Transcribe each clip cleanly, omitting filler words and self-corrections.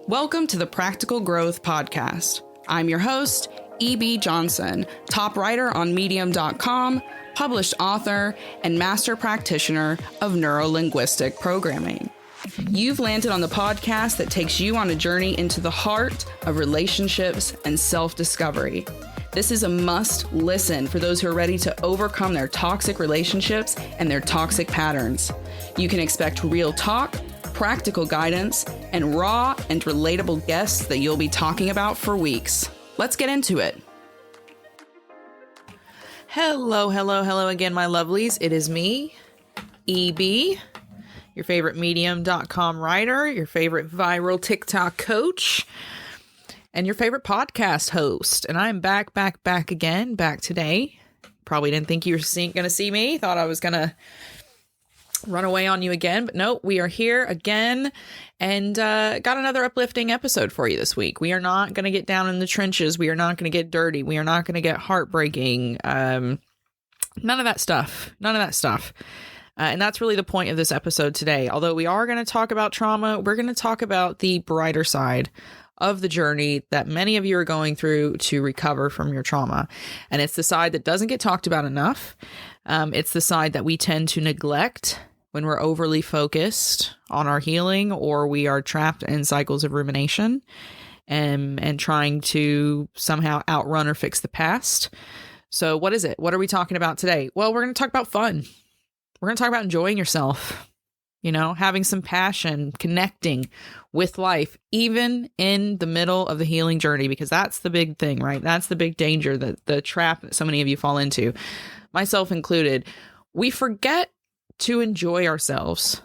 Welcome to the Practical Growth Podcast. I'm your host, E.B. Johnson, top writer on Medium.com, published author, and master practitioner of neuro-linguistic programming. You've landed on the podcast that takes you on a journey into the heart of relationships and self-discovery. This is a must listen for those who are ready to overcome their toxic relationships and their toxic patterns. You can expect real talk, practical guidance, and raw and relatable guests that you'll be talking about for weeks. Let's get into it. Hello again, my lovelies. It is me, EB, your favorite Medium.com writer, your favorite viral TikTok coach, and your favorite podcast host. And I'm back today. Probably didn't think you were going to see me. Thought I was going to run away on you again, but no, we are here again and got another uplifting episode for you this week. We are not going to get down in the trenches. We are not going to get dirty. We are not going to get heartbreaking. None of that stuff. And that's really the point of this episode today. Although we are going to talk about trauma, we're going to talk about the brighter side of the journey that many of you are going through to recover from your trauma. And it's the side that doesn't get talked about enough. It's the side that we tend to neglect when we're overly focused on our healing, or we are trapped in cycles of rumination and trying to somehow outrun or fix the past. So what is it? What are we talking about today? Well, we're going to talk about fun. We're going to talk about enjoying yourself, having some passion, connecting with life, even in the middle of the healing journey, because that's the big thing, right? That's the big danger, the trap that so many of you fall into, myself included. We forget to enjoy ourselves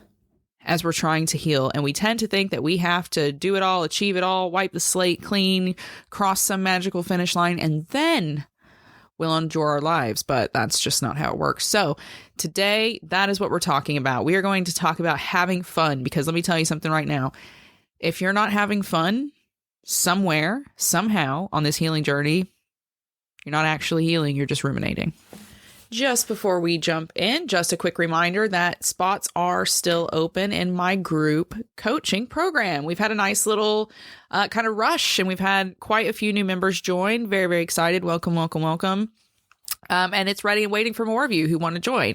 as we're trying to heal. And we tend to think that we have to do it all, achieve it all, wipe the slate clean, cross some magical finish line, and then we'll enjoy our lives. But that's just not how it works. So today, that is what we're talking about. We are going to talk about having fun, because let me tell you something right now. If you're not having fun somewhere, somehow on this healing journey, you're not actually healing, you're just ruminating. Just before we jump in, just a quick reminder that spots are still open in my group coaching program. We've had a nice little kind of rush, and we've had quite a few new members join. Very, very excited. Welcome. And it's ready and waiting for more of you who want to join.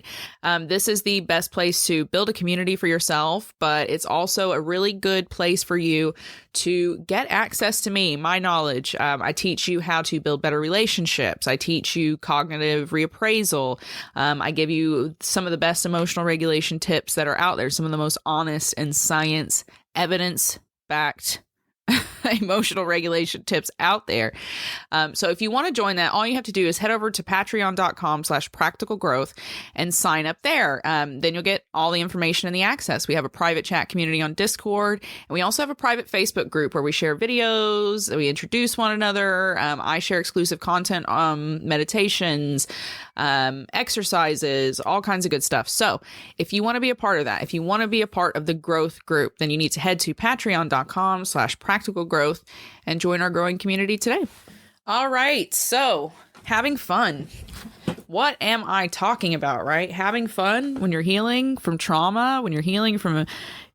This is the best place to build a community for yourself, but it's also a really good place for you to get access to me, my knowledge. I teach you how to build better relationships. I teach you cognitive reappraisal. I give you some of the best emotional regulation tips that are out there, some of the most honest and science, evidence-backed emotional regulation tips out there. So if you want to join that, all you have to do is head over to patreon.com/practicalgrowth and sign up there. Then you'll get all the information and the access. We have a private chat community on Discord, and we also have a private Facebook group where we share videos, we introduce one another. I share exclusive content, meditations, exercises, all kinds of good stuff. So if you want to be a part of that, if you want to be a part of the growth group, then you need to head to patreon.com/practicalgrowth and join our growing community today. All right. So having fun. What am I talking about, right? Having fun when you're healing from trauma, when you're healing from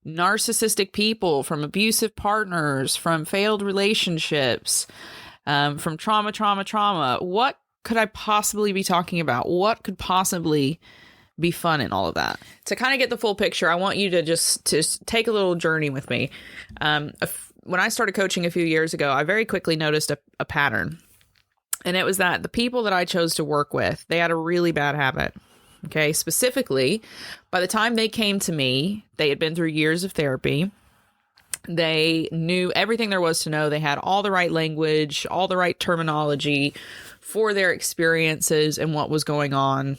narcissistic people, from abusive partners, from failed relationships, from trauma. What could I possibly be talking about? What could possibly be fun in all of that? To kind of get the full picture, I want you to just take a little journey with me. When I started coaching a few years ago, I very quickly noticed a pattern. And it was that the people that I chose to work with, they had a really bad habit. Okay. Specifically, by the time they came to me, they had been through years of therapy. They knew everything there was to know. They had all the right language, all the right terminology for their experiences and what was going on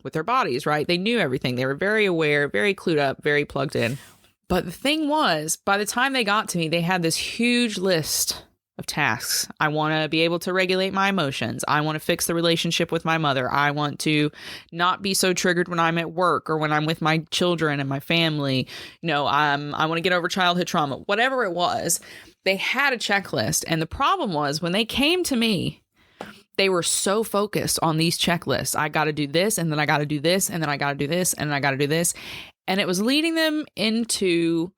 with their bodies, right? They knew everything. They were very aware, very clued up, very plugged in. But the thing was, by the time they got to me, they had this huge list of tasks. I want to be able to regulate my emotions. I want to fix the relationship with my mother. I want to not be so triggered when I'm at work or when I'm with my children and my family. I want to get over childhood trauma. Whatever it was, they had a checklist. And the problem was, when they came to me, they were so focused on these checklists. I got to do this, and then I got to do this, and then I got to do this, and then I got to do this. And it was leading them into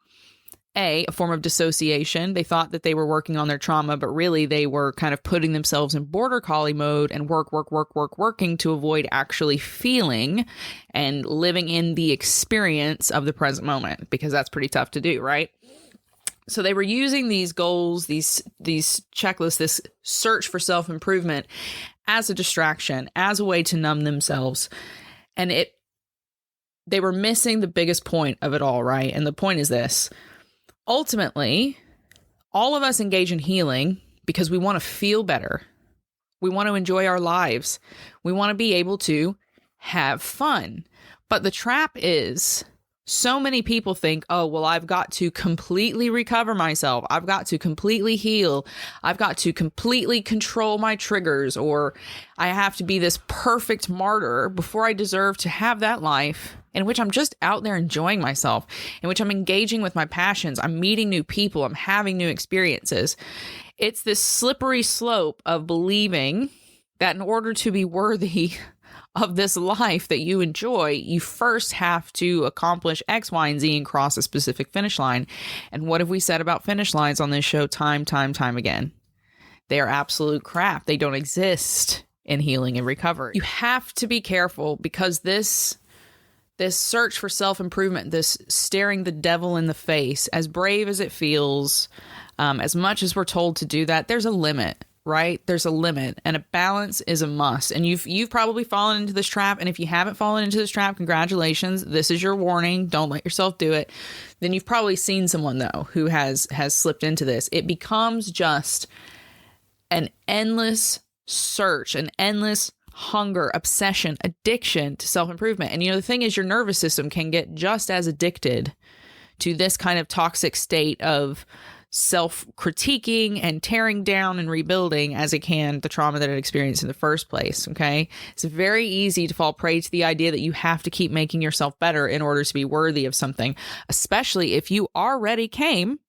a form of dissociation. They thought that they were working on their trauma, but really they were kind of putting themselves in border collie mode and working to avoid actually feeling and living in the experience of the present moment, because that's pretty tough to do, right? So they were using these goals, these checklists, this search for self-improvement as a distraction, as a way to numb themselves. And they were missing the biggest point of it all, right? And the point is this. Ultimately, all of us engage in healing because we want to feel better. We want to enjoy our lives. We want to be able to have fun. But the trap is, so many people think, oh, well, I've got to completely recover myself. I've got to completely heal. I've got to completely control my triggers, or I have to be this perfect martyr before I deserve to have that life in which I'm just out there enjoying myself, in which I'm engaging with my passions, I'm meeting new people, I'm having new experiences. It's this slippery slope of believing that in order to be worthy of this life that you enjoy, you first have to accomplish X, Y, and Z and cross a specific finish line. And what have we said about finish lines on this show time again? They are absolute crap. They don't exist in healing and recovery. You have to be careful, because this search for self-improvement, this staring the devil in the face, as brave as it feels, as much as we're told to do that, there's a limit, right? There's a limit, and a balance is a must. And you've probably fallen into this trap. And if you haven't fallen into this trap, congratulations. This is your warning. Don't let yourself do it. Then you've probably seen someone, though, who has slipped into this. It becomes just an endless search, an endless hunger, obsession, addiction to self-improvement. And the thing is, your nervous system can get just as addicted to this kind of toxic state of self-critiquing and tearing down and rebuilding as it can the trauma that it experienced in the first place. Okay. It's very easy to fall prey to the idea that you have to keep making yourself better in order to be worthy of something, especially if you already came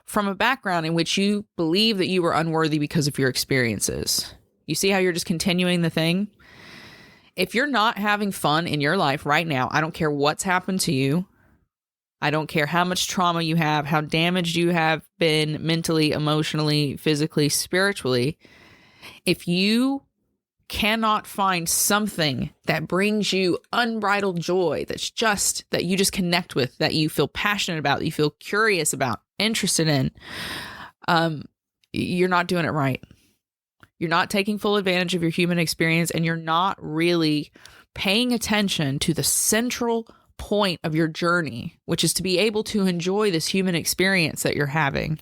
from a background in which you believe that you were unworthy because of your experiences. You see how you're just continuing the thing? If you're not having fun in your life right now, I don't care what's happened to you. I don't care how much trauma you have, how damaged you have been mentally, emotionally, physically, spiritually. If you cannot find something that brings you unbridled joy, that you just connect with, that you feel passionate about, that you feel curious about, interested in, you're not doing it right. You're not taking full advantage of your human experience, and you're not really paying attention to the central point of your journey, which is to be able to enjoy this human experience that you're having.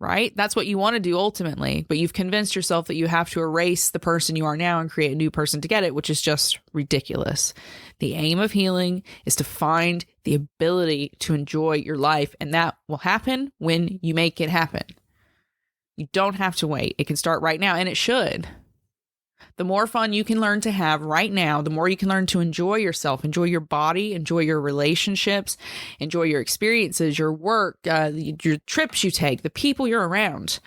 Right? That's what you want to do ultimately, but you've convinced yourself that you have to erase the person you are now and create a new person to get it, which is just ridiculous. The aim of healing is to find the ability to enjoy your life, and that will happen when you make it happen. You don't have to wait. It can start right now, and it should. The more fun you can learn to have right now, the more you can learn to enjoy yourself, enjoy your body, enjoy your relationships, enjoy your experiences, your work, your trips you take, the people you're around,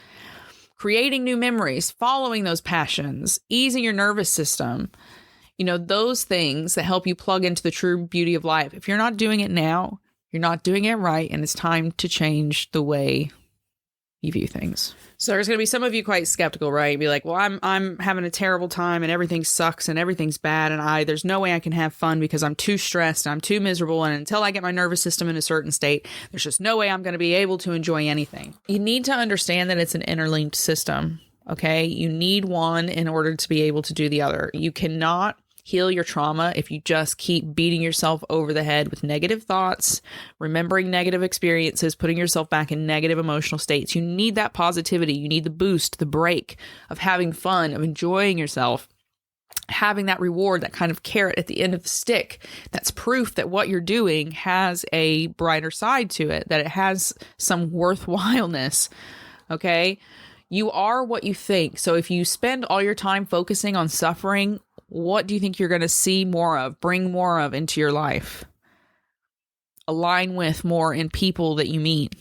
creating new memories, following those passions, easing your nervous system, those things that help you plug into the true beauty of life. If you're not doing it now, you're not doing it right, and it's time to change the way you view things. So there's going to be some of you quite skeptical, right? Be like, well, I'm having a terrible time and everything sucks and everything's bad, and there's no way I can have fun because I'm too stressed and I'm too miserable, and until I get my nervous system in a certain state, there's just no way I'm going to be able to enjoy anything. You need to understand that it's an interlinked system, okay? You need one in order to be able to do the other. You cannot heal your trauma if you just keep beating yourself over the head with negative thoughts, remembering negative experiences, putting yourself back in negative emotional states. You need that positivity. You need the boost, the break of having fun, of enjoying yourself, having that reward, that kind of carrot at the end of the stick. That's proof that what you're doing has a brighter side to it, that it has some worthwhileness. Okay? You are what you think. So if you spend all your time focusing on suffering, what do you think you're going to see more of, bring more of into your life? Align with more in people that you meet.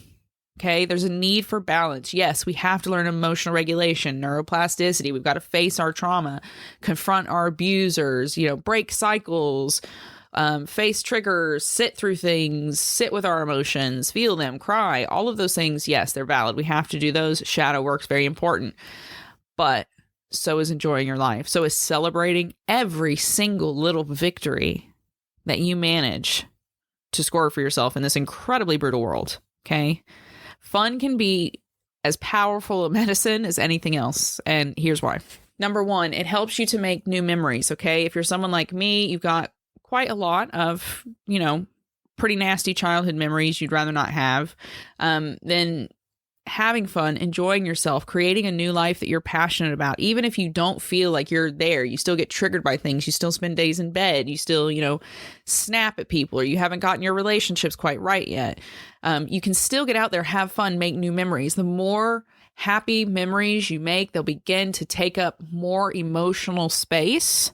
Okay, there's a need for balance. Yes, we have to learn emotional regulation, neuroplasticity. We've got to face our trauma, confront our abusers, break cycles, face triggers, sit through things, sit with our emotions, feel them, cry, all of those things. Yes, they're valid. We have to do those. Shadow work's very important, but so is enjoying your life. So is celebrating every single little victory that you manage to score for yourself in this incredibly brutal world. Okay. Fun can be as powerful a medicine as anything else. And here's why. Number one, it helps you to make new memories. Okay. If you're someone like me, you've got quite a lot of, pretty nasty childhood memories you'd rather not have. Then having fun, enjoying yourself, creating a new life that you're passionate about. Even if you don't feel like you're there, you still get triggered by things. You still spend days in bed. You still, snap at people, or you haven't gotten your relationships quite right yet. You can still get out there, have fun, make new memories. The more happy memories you make, they'll begin to take up more emotional space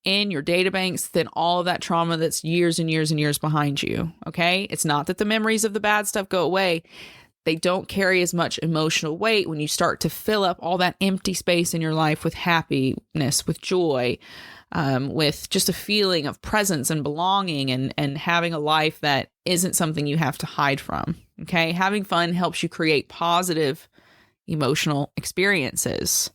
in your databanks than all of that trauma that's years and years and years behind you. Okay. It's not that the memories of the bad stuff go away. They don't carry as much emotional weight when you start to fill up all that empty space in your life with happiness, with joy, with just a feeling of presence and belonging, and having a life that isn't something you have to hide from. Okay. Having fun helps you create positive emotional experiences.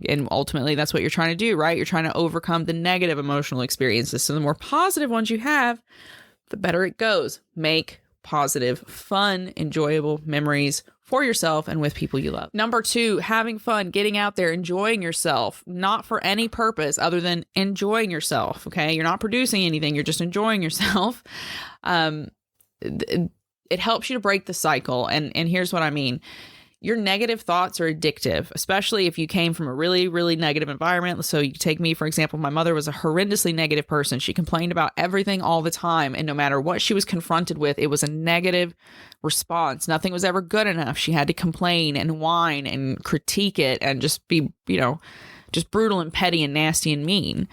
And ultimately, that's what you're trying to do, right? You're trying to overcome the negative emotional experiences. So the more positive ones you have, the better it goes. Make positive, fun, enjoyable memories for yourself and with people you love. Number two, having fun, getting out there, enjoying yourself, not for any purpose other than enjoying yourself. Okay. You're not producing anything. You're just enjoying yourself. It helps you to break the cycle. And here's what I mean. Your negative thoughts are addictive, especially if you came from a really, really negative environment. So you take me, for example, my mother was a horrendously negative person. She complained about everything all the time. And no matter what she was confronted with, it was a negative response. Nothing was ever good enough. She had to complain and whine and critique it and just be, just brutal and petty and nasty and mean.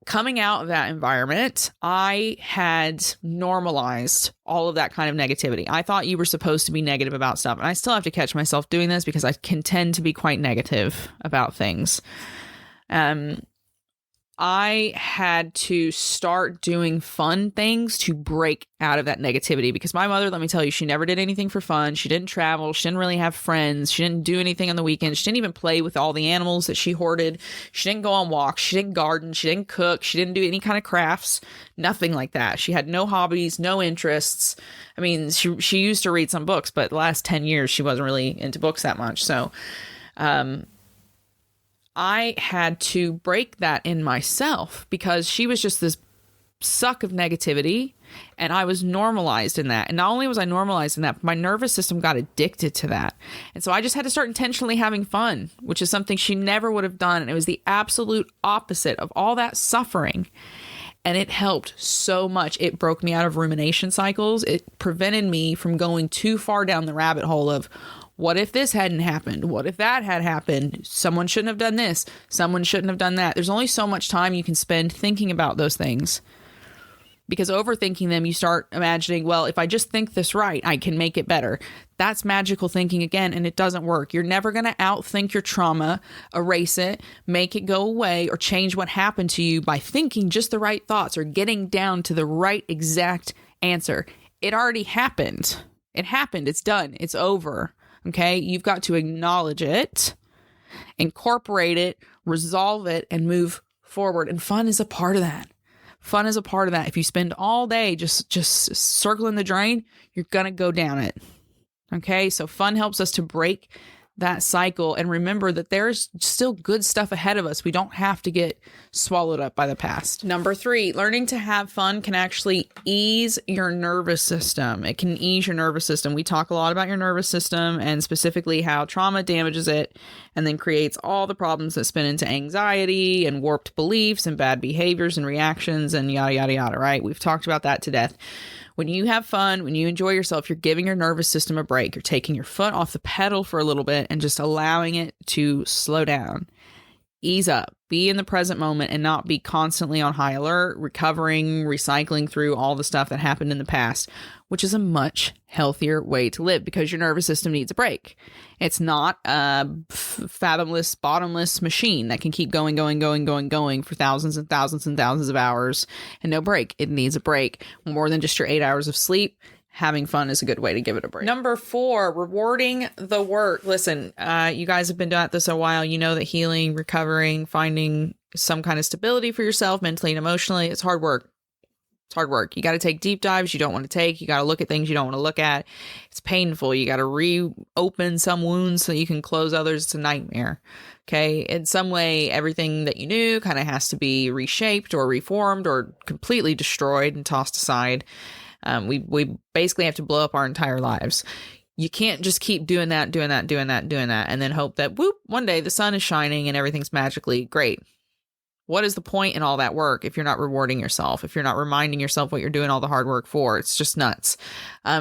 Coming out of that environment, I had normalized all of that kind of negativity. I thought you were supposed to be negative about stuff. And I still have to catch myself doing this because I can tend to be quite negative about things. I had to start doing fun things to break out of that negativity, because my mother, let me tell you, she never did anything for fun. She didn't travel. She didn't really have friends. She didn't do anything on the weekends. She didn't even play with all the animals that she hoarded. She didn't go on walks. She didn't garden. She didn't cook. She didn't do any kind of crafts, nothing like that. She had no hobbies, no interests. I mean, she used to read some books, but the last 10 years, she wasn't really into books that much. So, I had to break that in myself because she was just this suck of negativity, and I was normalized in that. And not only was I normalized in that, but my nervous system got addicted to that. And so I just had to start intentionally having fun, which is something she never would have done. And it was the absolute opposite of all that suffering. And it helped so much. It broke me out of rumination cycles. It prevented me from going too far down the rabbit hole of, what if this hadn't happened? What if that had happened? Someone shouldn't have done this. Someone shouldn't have done that. There's only so much time you can spend thinking about those things, because overthinking them, you start imagining, well, if I just think this right, I can make it better. That's magical thinking again, and it doesn't work. You're never going to outthink your trauma, erase it, make it go away, or change what happened to you by thinking just the right thoughts or getting down to the right exact answer. It already happened. It happened. It's done. It's over. Okay, you've got to acknowledge it, incorporate it, resolve it, and move forward. And fun is a part of that. Fun is a part of that. If you spend all day just circling the drain, you're going to go down it. Okay, so fun helps us to break that cycle and remember that there's still good stuff ahead of us. We don't have to get swallowed up by the past. Number 3, learning to have fun can actually ease your nervous system. It can ease your nervous system. We talk a lot about your nervous system and specifically how trauma damages it and then creates all the problems that spin into anxiety and warped beliefs and bad behaviors and reactions and yada, yada, yada, right? We've talked about that to death. When you have fun, when you enjoy yourself, you're giving your nervous system a break. You're taking your foot off the pedal for a little bit and just allowing it to slow down. Ease up, be in the present moment, and not be constantly on high alert, recovering, recycling through all the stuff that happened in the past, which is a much healthier way to live because your nervous system needs a break. It's not a fathomless, bottomless machine that can keep going for thousands and thousands and thousands of hours and no break. It needs a break. More than just your 8 hours of sleep. Having fun is a good way to give it a break. Number 4, rewarding the work. Listen, you guys have been doing this a while. You know that healing, recovering, finding some kind of stability for yourself mentally and emotionally, it's hard work. It's hard work. You got to take deep dives you don't want to take. You got to look at things you don't want to look at. It's painful. You got to reopen some wounds so you can close others. It's a nightmare. Okay. In some way, everything that you knew kind of has to be reshaped or reformed or completely destroyed and tossed aside. We basically have to blow up our entire lives. You can't just keep doing that, and then hope that one day the sun is shining and everything's magically great. What is the point in all that work if you're not rewarding yourself, if you're not reminding yourself what you're doing all the hard work for? It's just nuts.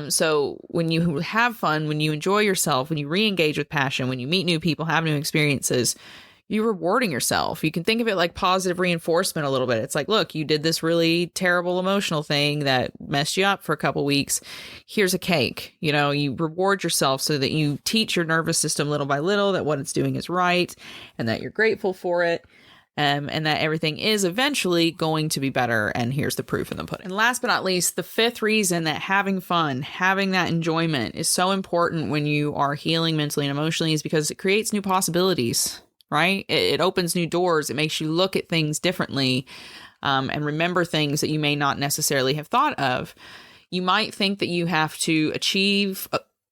So when you have fun, when you enjoy yourself, when you re-engage with passion, when you meet new people, have new experiences, you're rewarding yourself. You can think of it like positive reinforcement a little bit. It's like, look, you did this really terrible emotional thing that messed you up for a couple weeks. Here's a cake. You know, you reward yourself so that you teach your nervous system little by little that what it's doing is right and that you're grateful for it. And that everything is eventually going to be better. And here's the proof in the pudding. And last but not least, the 5th reason that having fun, having that enjoyment is so important when you are healing mentally and emotionally is because it creates new possibilities. Right? It opens new doors. It makes you look at things differently and remember things that you may not necessarily have thought of. You might think that you have to achieve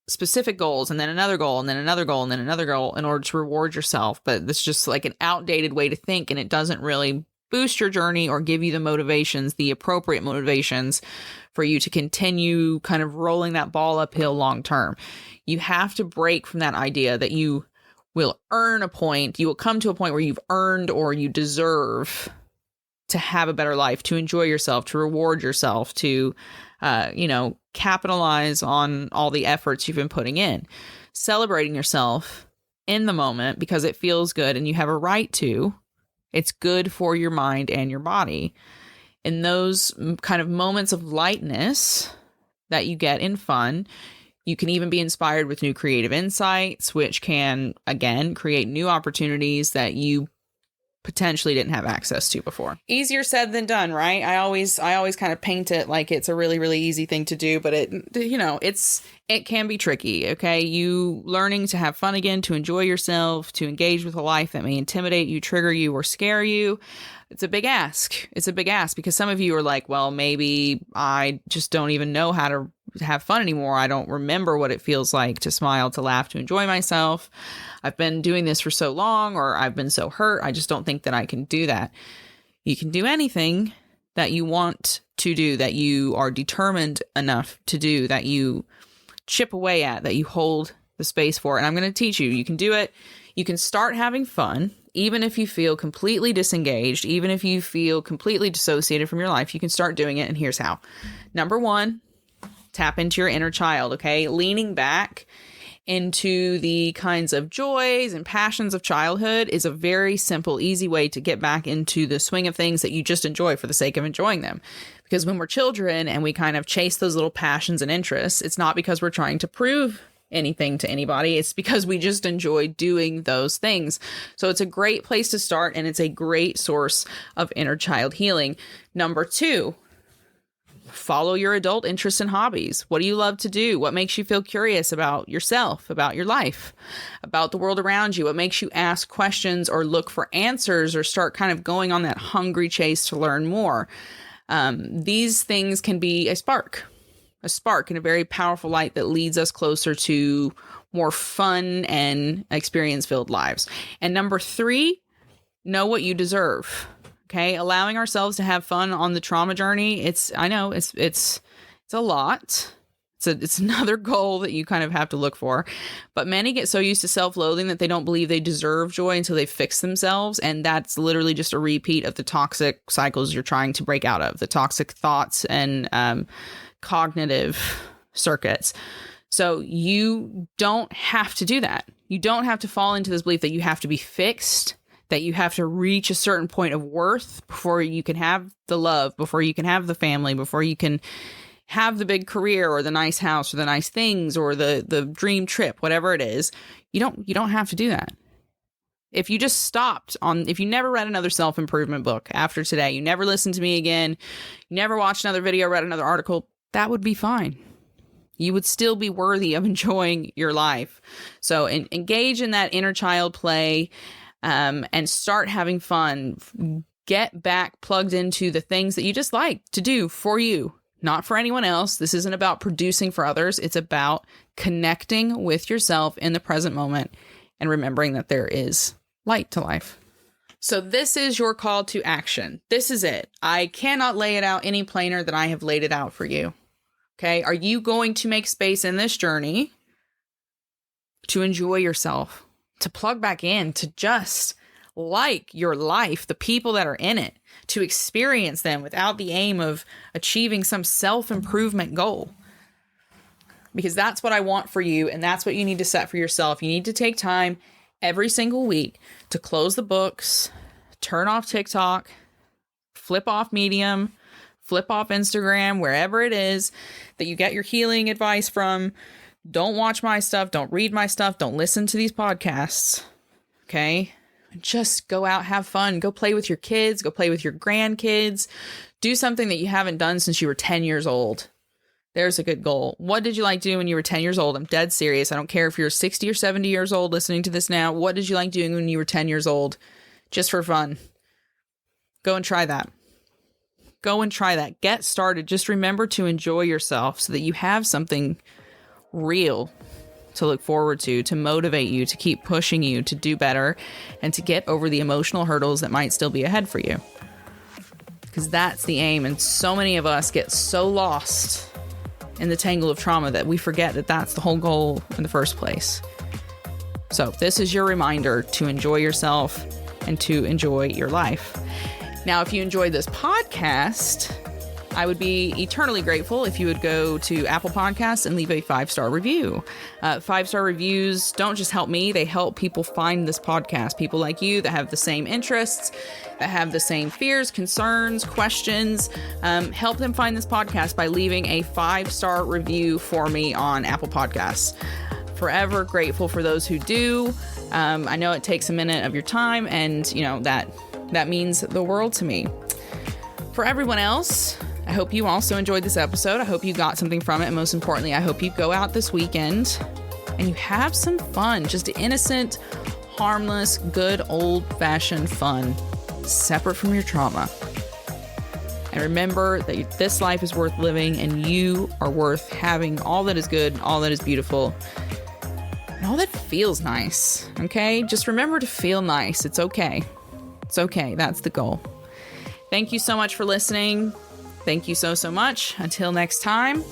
specific goals and then another goal and then another goal and then another goal in order to reward yourself. But that's just like an outdated way to think, and it doesn't really boost your journey or give you the motivations, the appropriate motivations for you to continue kind of rolling that ball uphill long term. You have to break from that idea that you will earn a point. You will come to a point where you've earned or you deserve to have a better life, to enjoy yourself, to reward yourself, to, capitalize on all the efforts you've been putting in. Celebrating yourself in the moment because it feels good and you have a right to. It's good for your mind and your body. In those kind of moments of lightness that you get in fun, you can even be inspired with new creative insights, which can, again, create new opportunities that you potentially didn't have access to before. Easier said than done, right? I always kind of paint it like it's a really, really easy thing to do, but it can be tricky, okay? You learning to have fun again, to enjoy yourself, to engage with a life that may intimidate you, trigger you, or scare you. It's a big ask. It's a big ask because some of you are like, well, maybe I just don't even know how to have fun anymore. I don't remember what it feels like to smile, to laugh, to enjoy myself. I've been doing this for so long, or I've been so hurt. I just don't think that I can do that. You can do anything that you want to do, that you are determined enough to do, that you chip away at, that you hold the space for. And I'm going to teach you. You can do it. You can start having fun, even if you feel completely disengaged, even if you feel completely dissociated from your life, you can start doing it. And here's how. Number 1, tap into your inner child, okay? Leaning back into the kinds of joys and passions of childhood is a very simple, easy way to get back into the swing of things that you just enjoy for the sake of enjoying them. Because when we're children and we kind of chase those little passions and interests, it's not because we're trying to prove anything to anybody. It's because we just enjoy doing those things. So it's a great place to start, and it's a great source of inner child healing. Number 2, follow your adult interests and hobbies. What do you love to do? What makes you feel curious about yourself, about your life, about the world around you? What makes you ask questions or look for answers or start kind of going on that hungry chase to learn more? These things can be a spark and a very powerful light that leads us closer to more fun and experience-filled lives. And number 3, know what you deserve. Okay, allowing ourselves to have fun on the trauma journey. It's a lot. It's another goal that you kind of have to look for. But many get so used to self-loathing that they don't believe they deserve joy until they fix themselves. And that's literally just a repeat of the toxic cycles you're trying to break out of, the toxic thoughts and cognitive circuits. So you don't have to do that. You don't have to fall into this belief that you have to be fixed, that you have to reach a certain point of worth before you can have the love, before you can have the family, before you can have the big career or the nice house or the nice things or the dream trip, whatever it is. You don't have to do that. If you just stopped if you never read another self-improvement book after today, you never listened to me again, you never watched another video, read another article, that would be fine. You would still be worthy of enjoying your life. So engage in that inner child play, and start having fun. Get back plugged into the things that you just like to do for you, not for anyone else. This isn't about producing for others. It's about connecting with yourself in the present moment and remembering that there is light to life. So this is your call to action. This is it. I cannot lay it out any plainer than I have laid it out for you. Okay. Are you going to make space in this journey to enjoy yourself, to plug back in, to just like your life, the people that are in it, to experience them without the aim of achieving some self-improvement goal? Because that's what I want for you, and that's what you need to set for yourself. You need to take time every single week to close the books, turn off TikTok, flip off Medium, flip off Instagram, wherever it is that you get your healing advice from. Don't watch my stuff. Don't read my stuff. Don't listen to these podcasts. Okay? Just go out, have fun. Go play with your kids. Go play with your grandkids. Do something that you haven't done since you were 10 years old. There's a good goal. What did you like doing when you were 10 years old? I'm dead serious. I don't care if you're 60 or 70 years old listening to this now. What did you like doing when you were 10 years old? Just for fun. Go and try that. Go and try that. Get started. Just remember to enjoy yourself so that you have something real to look forward to motivate you, to keep pushing you to do better, and to get over the emotional hurdles that might still be ahead for you. Because that's the aim. And so many of us get so lost in the tangle of trauma that we forget that that's the whole goal in the first place. So this is your reminder to enjoy yourself and to enjoy your life. Now, if you enjoyed this podcast, I would be eternally grateful if you would go to Apple Podcasts and leave a 5-star review. 5-star reviews don't just help me, they help people find this podcast. People like you that have the same interests, that have the same fears, concerns, questions. Help them find this podcast by leaving a 5-star review for me on Apple Podcasts. Forever grateful for those who do. I know it takes a minute of your time, and that means the world to me. For everyone else, I hope you also enjoyed this episode. I hope you got something from it. And most importantly, I hope you go out this weekend and you have some fun, just innocent, harmless, good old-fashioned fun, separate from your trauma. And remember that this life is worth living and you are worth having all that is good, all that is beautiful, and all that feels nice. Okay? Just remember to feel nice. It's okay. It's okay. That's the goal. Thank you so much for listening. Thank you so much. Until next time,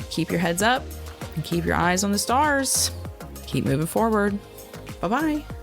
keep your heads up and keep your eyes on the stars. Keep moving forward. Bye-bye.